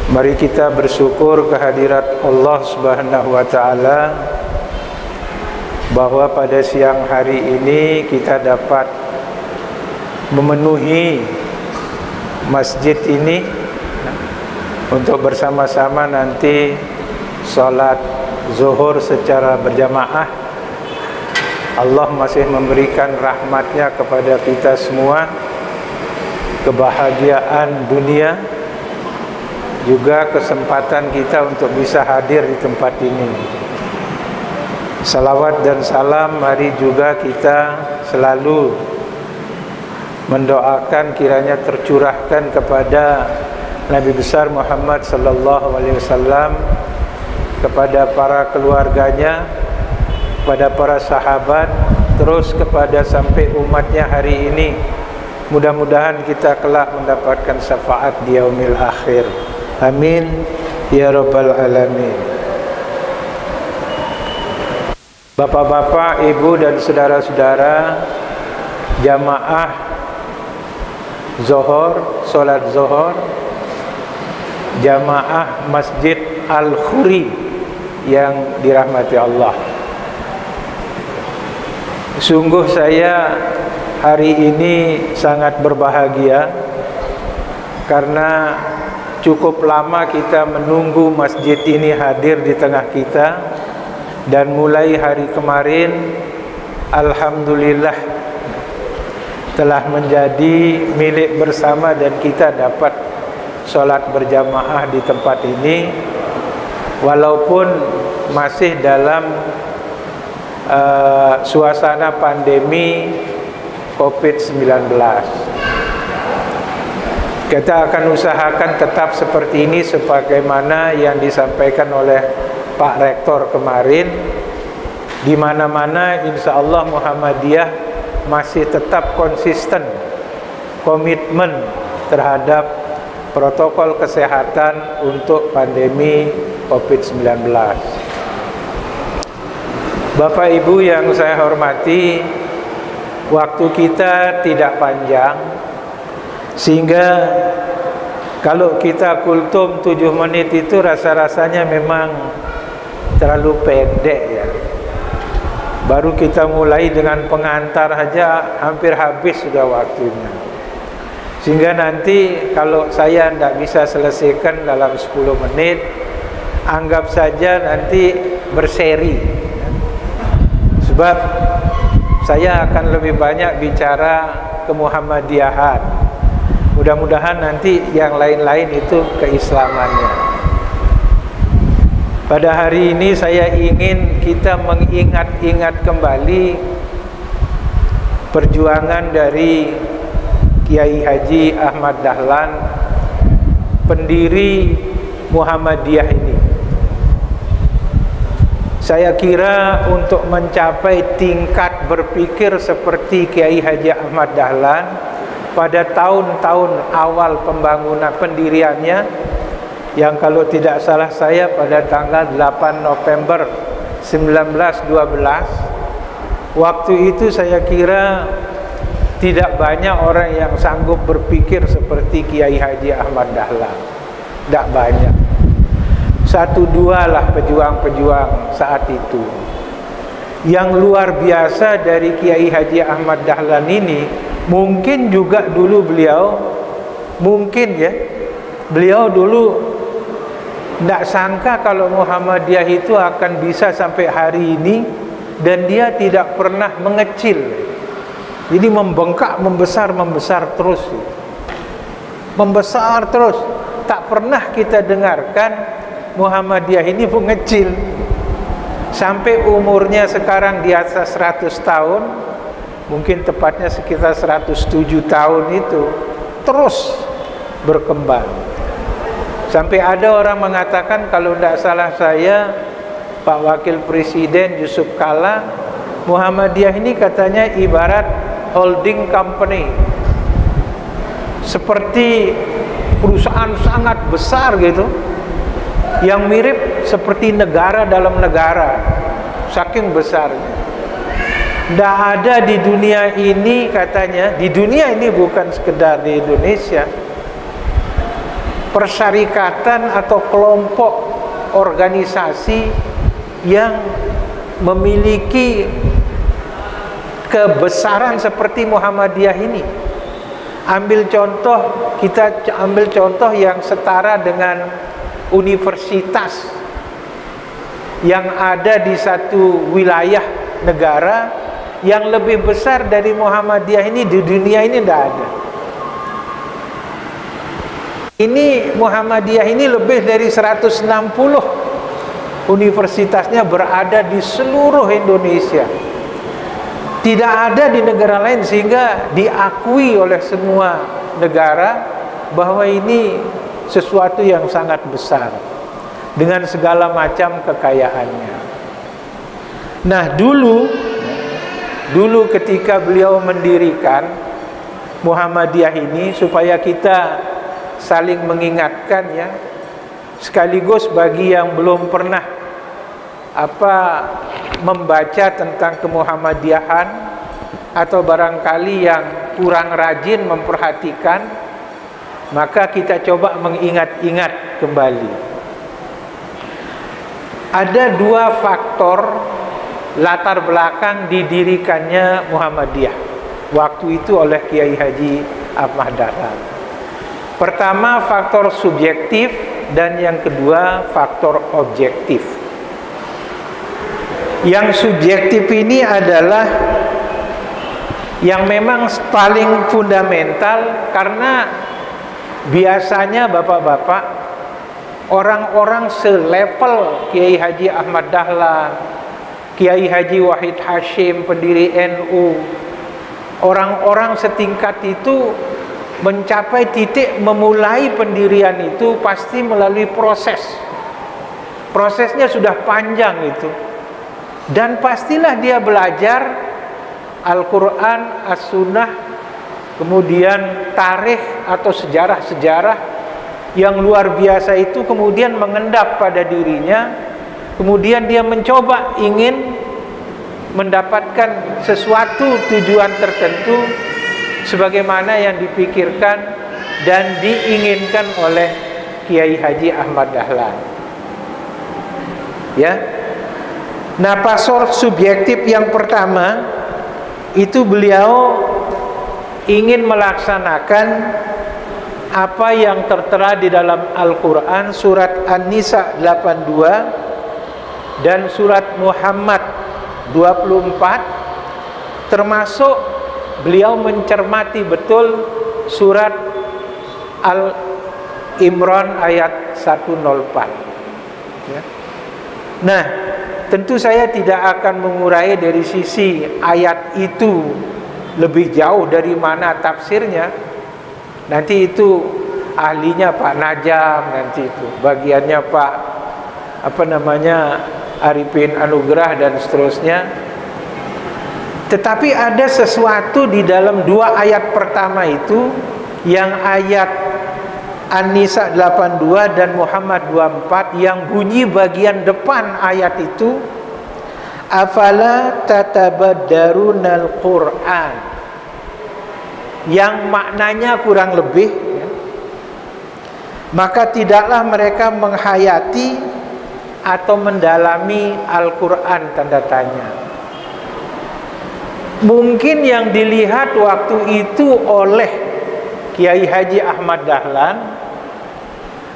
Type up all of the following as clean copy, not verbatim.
Mari kita bersyukur kehadirat Allah Subhanahu wa taala bahwa pada siang hari ini kita dapat memenuhi masjid ini untuk bersama-sama nanti salat zuhur secara berjamaah. Allah masih memberikan rahmatnya kepada kita semua, kebahagiaan dunia, juga kesempatan kita untuk bisa hadir di tempat ini. Salawat dan salam mari juga kita selalu mendoakan kiranya tercurahkan kepada Nabi besar Muhammad sallallahu alaihi wasallam, kepada para keluarganya, kepada para sahabat, terus kepada sampai umatnya hari ini. Mudah-mudahan kita kelak mendapatkan syafaat di yaumil akhir. Amin ya rabbal alamin. Bapak-bapak, ibu dan saudara-saudara, jamaah zuhur, salat zuhur, jamaah Masjid Al-Khuri yang dirahmati Allah. Sungguh saya hari ini sangat berbahagia karena cukup lama kita menunggu masjid ini hadir di tengah kita, dan mulai hari kemarin alhamdulillah telah menjadi milik bersama dan kita dapat sholat berjamaah di tempat ini walaupun masih dalam suasana pandemi COVID-19. Kita akan usahakan tetap seperti ini sebagaimana yang disampaikan oleh Pak Rektor kemarin. Di mana-mana insya Allah Muhammadiyah masih tetap konsisten, komitmen terhadap protokol kesehatan untuk pandemi COVID-19. Bapak Ibu yang saya hormati, waktu kita tidak panjang, sehingga kalau kita kultum 7 menit itu rasa-rasanya memang terlalu pendek ya. Baru kita mulai dengan pengantar saja hampir habis sudah waktunya. Sehingga nanti kalau saya tidak bisa selesaikan dalam 10 menit, anggap saja nanti berseri. Sebab saya akan lebih banyak bicara kemuhammadiyahan. Mudah-mudahan nanti yang lain-lain itu keislamannya. Pada hari ini saya ingin kita mengingat-ingat kembali perjuangan dari Kiai Haji Ahmad Dahlan, pendiri Muhammadiyah ini. Saya kira untuk mencapai tingkat berpikir seperti Kiai Haji Ahmad Dahlan pada tahun-tahun awal pembangunan pendiriannya, yang kalau tidak salah saya pada tanggal 8 November 1912, waktu itu saya kira tidak banyak orang yang sanggup berpikir seperti Kiai Haji Ahmad Dahlan. Tidak banyak, 1-2 lah pejuang-pejuang saat itu. Yang luar biasa dari Kiai Haji Ahmad Dahlan ini, mungkin juga dulu beliau dulu tidak sangka kalau Muhammadiyah itu akan bisa sampai hari ini, dan dia tidak pernah mengecil. Jadi membengkak, membesar terus. Membesar terus. Tak pernah kita dengarkan Muhammadiyah ini mengecil. Sampai umurnya sekarang di atas 100 tahun, mungkin tepatnya sekitar 107 tahun itu, terus berkembang. Sampai ada orang mengatakan, kalau tidak salah saya, Pak Wakil Presiden Yusuf Kalla, Muhammadiyah ini katanya ibarat holding company, seperti perusahaan sangat besar gitu, yang mirip seperti negara dalam negara, saking besarnya. Tidak ada di dunia ini katanya, di dunia ini bukan sekedar di Indonesia, persyarikatan atau kelompok organisasi yang memiliki kebesaran seperti Muhammadiyah ini. Kita ambil contoh yang setara dengan universitas yang ada di satu wilayah negara yang lebih besar dari Muhammadiyah ini di dunia ini tidak ada. Ini Muhammadiyah ini lebih dari 160 universitasnya berada di seluruh Indonesia. Tidak ada di negara lain, sehingga diakui oleh semua negara bahwa ini sesuatu yang sangat besar dengan segala macam kekayaannya. Nah, dulu ketika beliau mendirikan Muhammadiyah ini, supaya kita saling mengingatkan ya, sekaligus bagi yang belum pernah membaca tentang kemuhammadiyahan atau barangkali yang kurang rajin memperhatikan, maka kita coba mengingat-ingat kembali. Ada dua faktor latar belakang didirikannya Muhammadiyah waktu itu oleh Kiai Haji Ahmad Dahlan. Pertama, faktor subjektif, dan yang kedua faktor objektif. Yang subjektif ini adalah yang memang paling fundamental, karena biasanya bapak-bapak, orang-orang selevel Kiai Haji Ahmad Dahlan, Kiai Haji Wahid Hashim pendiri NU, orang-orang setingkat itu mencapai titik memulai pendirian itu pasti melalui proses. Prosesnya sudah panjang itu. Dan pastilah dia belajar Al-Quran, As-Sunnah, kemudian tarikh atau sejarah-sejarah yang luar biasa itu kemudian mengendap pada dirinya. Kemudian dia mencoba ingin mendapatkan sesuatu tujuan tertentu sebagaimana yang dipikirkan dan diinginkan oleh Kiai Haji Ahmad Dahlan. Ya. Nah, faktor subjektif yang pertama itu beliau ingin melaksanakan apa yang tertera di dalam Al-Quran surat An-Nisa 82 dan surat Muhammad 24, termasuk beliau mencermati betul surat Al-Imran ayat 104 ya. Nah, tentu saya tidak akan mengurai dari sisi ayat itu lebih jauh dari mana tafsirnya. Nanti itu ahlinya Pak Najam, nanti itu bagiannya Pak Arifin Anugrah dan seterusnya. Tetapi ada sesuatu di dalam dua ayat pertama itu, yang ayat An-Nisa 82 dan Muhammad 24, yang bunyi bagian depan ayat itu, afala tatabaddarunal Qur'an, yang maknanya kurang lebih ya, maka tidaklah mereka menghayati atau mendalami Al-Quran, tanda tanya. Mungkin yang dilihat waktu itu oleh Kiai Haji Ahmad Dahlan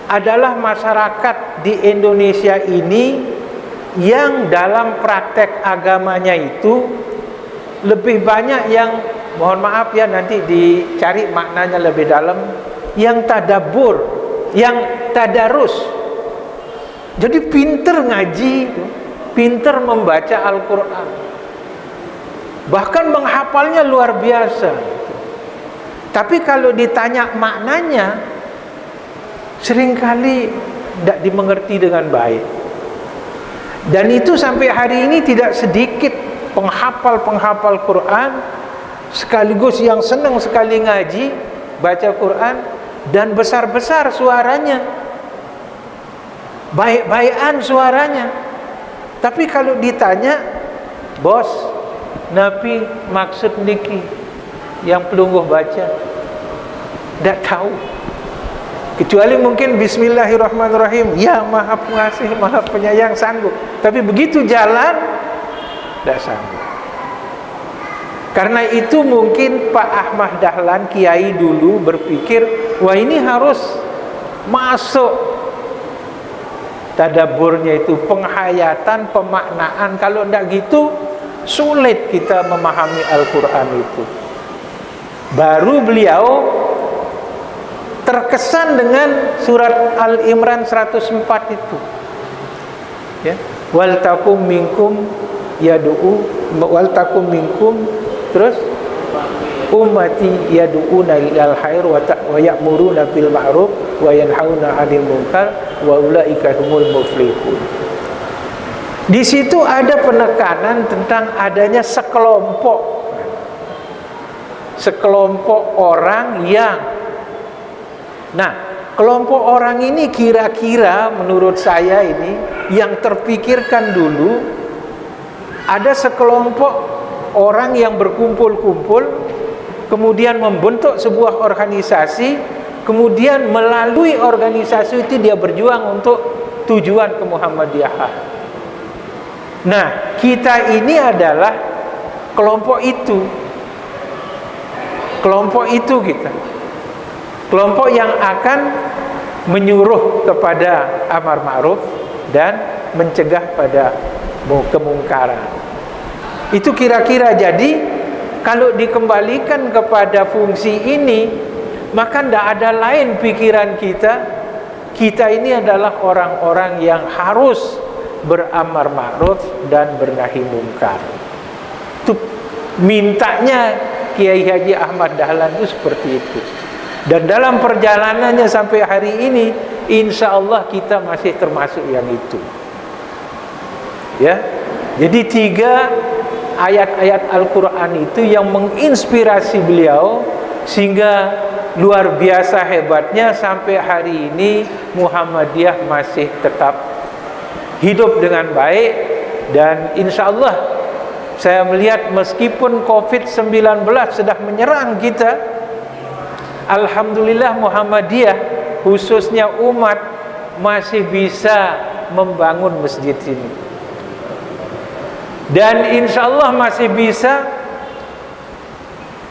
adalah masyarakat di Indonesia ini yang dalam praktek agamanya itu lebih banyak yang, mohon maaf ya nanti dicari maknanya lebih dalam, yang tadabbur, yang tadarus. Jadi pinter ngaji, pinter membaca Al-Quran, bahkan menghafalnya luar biasa. Tapi kalau ditanya maknanya, seringkali tidak dimengerti dengan baik. Dan itu sampai hari ini tidak sedikit penghafal Quran, sekaligus yang senang sekali ngaji, baca Quran, dan besar-besar suaranya, baik-baikan suaranya. Tapi kalau ditanya, bos, Nabi maksud niki yang pelungguh baca, tidak tahu. Kecuali mungkin bismillahirrahmanirrahim, ya maha pengasih, maha penyayang, sanggup. Tapi begitu jalan, tidak sanggup. Karena itu mungkin Pak Ahmad Dahlan, kiai dulu berpikir, wah ini harus masuk tadaburnya itu, penghayatan, pemaknaan. Kalau tidak gitu, sulit kita memahami Al-Quran itu. Baru beliau terkesan dengan surat Al-Imran 104 itu, ya, wal takum minkum yad'u, wal takum minkum, terus ummati yad'una ilal khair wa ya'muruna bil ma'ruf wa yanhauna 'anil munkar wa ulaika humul muflihun. Di situ ada penekanan tentang adanya sekelompok orang yang, nah, kelompok orang ini kira-kira menurut saya ini yang terpikirkan dulu, ada sekelompok orang yang berkumpul-kumpul, kemudian membentuk sebuah organisasi, kemudian melalui organisasi itu dia berjuang untuk tujuan kemuhammadiyahan. Nah, kita ini adalah kelompok itu. Kelompok itu kita. Kelompok yang akan menyuruh kepada amar ma'ruf dan mencegah pada kemungkaran. Itu kira-kira. Jadi kalau dikembalikan kepada fungsi ini, maka tidak ada lain pikiran kita. Kita ini adalah orang-orang yang harus beramar ma'ruf dan bernahi mungkar. Itu mintanya Kiai Haji Ahmad Dahlan itu seperti itu. Dan dalam perjalanannya sampai hari ini, insya Allah kita masih termasuk yang itu. Ya, jadi 3 ayat-ayat Al-Quran itu yang menginspirasi beliau, sehingga luar biasa hebatnya sampai hari ini Muhammadiyah masih tetap hidup dengan baik. Dan insya Allah saya melihat meskipun COVID-19 sudah menyerang kita, alhamdulillah Muhammadiyah khususnya umat masih bisa membangun masjid ini. Dan insya Allah masih bisa,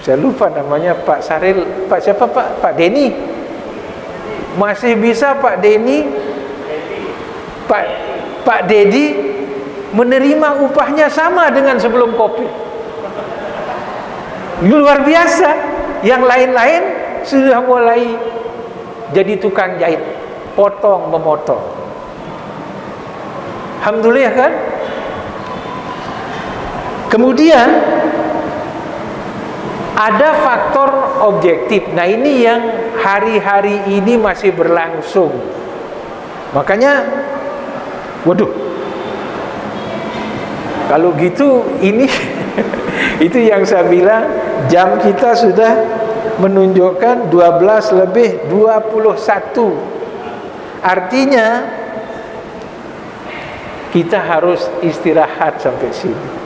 saya lupa namanya, Pak Saril, Pak siapa Pak Denny, masih bisa Pak Denny, Pak Dedi menerima upahnya sama dengan sebelum Covid. Luar biasa. Yang lain-lain sudah mulai jadi tukang jahit, potong memotong. Alhamdulillah kan. Kemudian ada faktor objektif. Nah, ini yang hari-hari ini masih berlangsung. Makanya, waduh, kalau gitu ini itu yang saya bilang, jam kita sudah menunjukkan 12:21. Artinya kita harus istirahat sampai sini.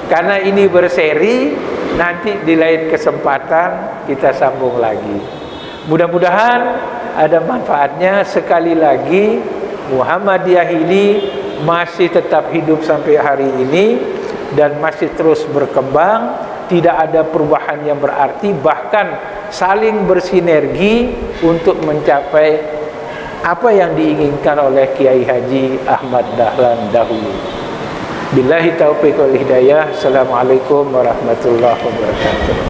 Karena ini berseri, nanti di lain kesempatan kita sambung lagi. Mudah-mudahan ada manfaatnya. Sekali lagi, Muhammadiyah ini masih tetap hidup sampai hari ini dan masih terus berkembang, tidak ada perubahan yang berarti, bahkan saling bersinergi untuk mencapai apa yang diinginkan oleh Kiai Haji Ahmad Dahlan dahulu. Billahi taufiq wal hidayah. Assalamualaikum warahmatullahi wabarakatuh.